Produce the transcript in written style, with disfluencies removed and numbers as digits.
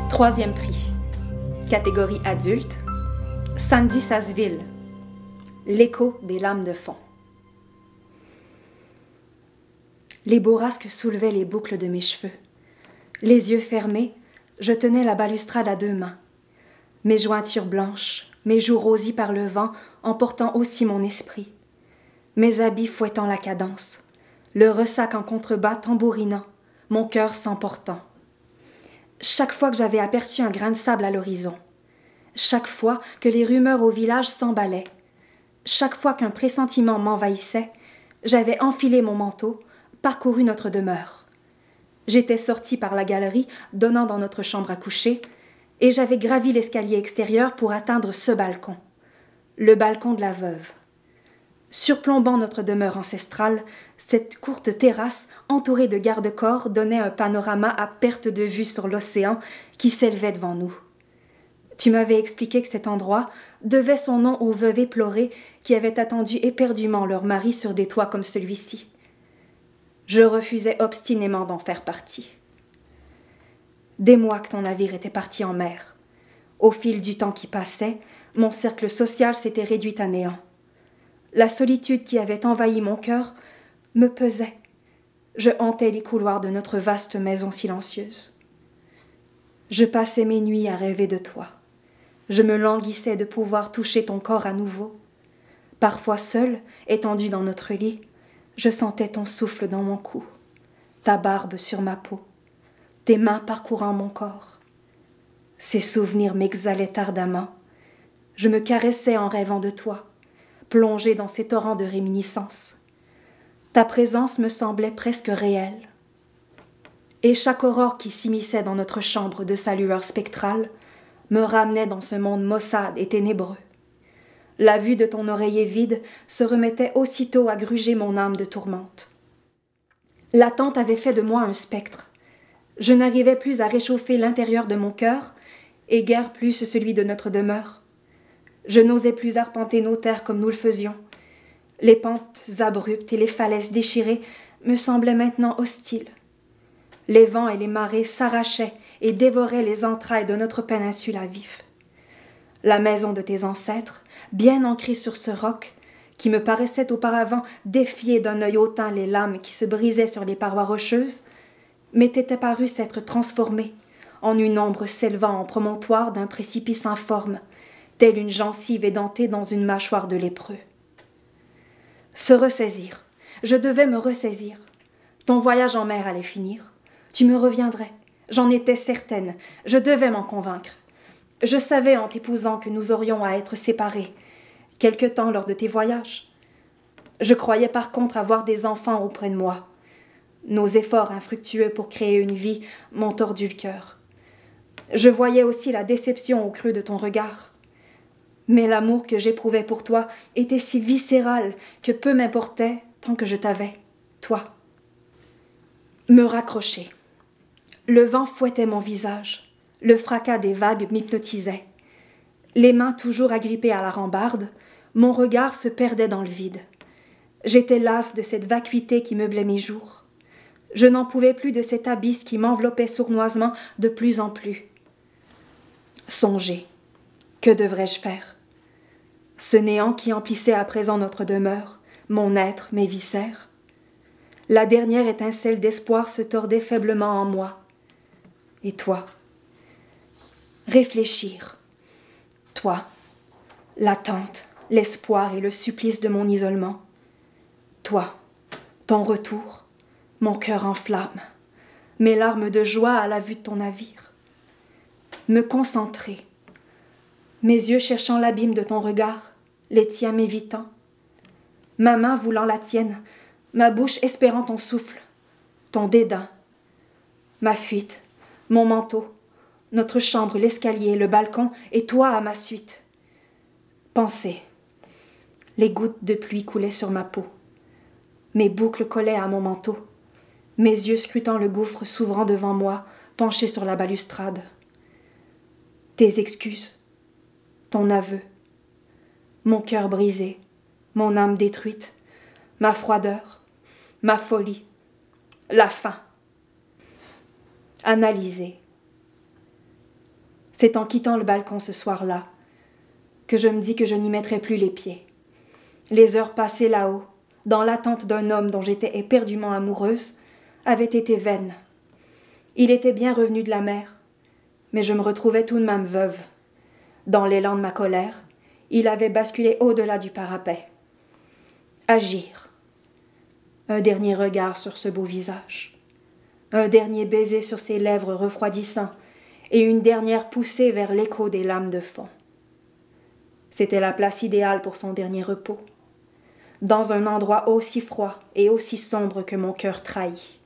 Troisième prix. Catégorie adulte. Sandy Sasseville. L'écho des lames de fond. Les bourrasques soulevaient les boucles de mes cheveux. Les yeux fermés, je tenais la balustrade à deux mains. Mes jointures blanches, mes joues rosies par le vent, emportant aussi mon esprit. Mes habits fouettant la cadence, le ressac en contrebas tambourinant, mon cœur s'emportant. Chaque fois que j'avais aperçu un grain de sable à l'horizon, chaque fois que les rumeurs au village s'emballaient, chaque fois qu'un pressentiment m'envahissait, j'avais enfilé mon manteau, parcouru notre demeure. J'étais sortie par la galerie donnant dans notre chambre à coucher, et j'avais gravi l'escalier extérieur pour atteindre ce balcon, le balcon de la veuve. Surplombant notre demeure ancestrale, cette courte terrasse entourée de garde-corps donnait un panorama à perte de vue sur l'océan qui s'élevait devant nous. Tu m'avais expliqué que cet endroit devait son nom aux veuves éplorées qui avaient attendu éperdument leur mari sur des toits comme celui-ci. Je refusais obstinément d'en faire partie. Des mois que ton navire était parti en mer. Au fil du temps qui passait, mon cercle social s'était réduit à néant. La solitude qui avait envahi mon cœur me pesait. Je hantais les couloirs de notre vaste maison silencieuse. Je passais mes nuits à rêver de toi. Je me languissais de pouvoir toucher ton corps à nouveau. Parfois seule, étendue dans notre lit, je sentais ton souffle dans mon cou, ta barbe sur ma peau, tes mains parcourant mon corps. Ces souvenirs m'exhalaient ardemment. Je me caressais en rêvant de toi, plongée dans ces torrents de réminiscences. Ta présence me semblait presque réelle. Et chaque aurore qui s'immisçait dans notre chambre de sa lueur spectrale me ramenait dans ce monde maussade et ténébreux. La vue de ton oreiller vide se remettait aussitôt à gruger mon âme de tourmente. L'attente avait fait de moi un spectre. Je n'arrivais plus à réchauffer l'intérieur de mon cœur, et guère plus celui de notre demeure. Je n'osais plus arpenter nos terres comme nous le faisions. Les pentes abruptes et les falaises déchirées me semblaient maintenant hostiles. Les vents et les marées s'arrachaient et dévoraient les entrailles de notre péninsule à vif. La maison de tes ancêtres, bien ancrée sur ce roc, qui me paraissait auparavant défier d'un œil hautain les lames qui se brisaient sur les parois rocheuses, m'était apparue s'être transformée en une ombre s'élevant en promontoire d'un précipice informe, telle une gencive édentée dans une mâchoire de lépreux. Se ressaisir, je devais me ressaisir. Ton voyage en mer allait finir. Tu me reviendrais, j'en étais certaine, je devais m'en convaincre. Je savais en t'épousant que nous aurions à être séparés, quelque temps lors de tes voyages. Je croyais par contre avoir des enfants auprès de moi. Nos efforts infructueux pour créer une vie m'ont tordu le cœur. Je voyais aussi la déception au creux de ton regard. Mais l'amour que j'éprouvais pour toi était si viscéral que peu m'importait tant que je t'avais, toi. Me raccrocher. Le vent fouettait mon visage. Le fracas des vagues m'hypnotisait. Les mains toujours agrippées à la rambarde, mon regard se perdait dans le vide. J'étais lasse de cette vacuité qui meublait mes jours. Je n'en pouvais plus de cet abysse qui m'enveloppait sournoisement de plus en plus. Songer. Que devrais-je faire? Ce néant qui emplissait à présent notre demeure, mon être, mes viscères. La dernière étincelle d'espoir se tordait faiblement en moi. Et toi? Réfléchir. Toi, l'attente, l'espoir et le supplice de mon isolement. Toi, ton retour, mon cœur en flammes, mes larmes de joie à la vue de ton navire. Me concentrer, mes yeux cherchant l'abîme de ton regard, les tiens m'évitant. Ma main voulant la tienne, ma bouche espérant ton souffle, ton dédain. Ma fuite, mon manteau, notre chambre, l'escalier, le balcon, et toi à ma suite. Pensée. Les gouttes de pluie coulaient sur ma peau. Mes boucles collaient à mon manteau. Mes yeux scrutant le gouffre s'ouvrant devant moi, penché sur la balustrade. Tes excuses, ton aveu, mon cœur brisé, mon âme détruite, ma froideur, ma folie, la faim. Analyser. C'est en quittant le balcon ce soir-là que je me dis que je n'y mettrai plus les pieds. Les heures passées là-haut, dans l'attente d'un homme dont j'étais éperdument amoureuse, avaient été vaines. Il était bien revenu de la mer, mais je me retrouvais tout de même veuve. Dans l'élan de ma colère, il avait basculé au-delà du parapet. Agir. Un dernier regard sur ce beau visage. Un dernier baiser sur ses lèvres refroidissants et une dernière poussée vers l'écho des lames de fond. C'était la place idéale pour son dernier repos, dans un endroit aussi froid et aussi sombre que mon cœur trahi.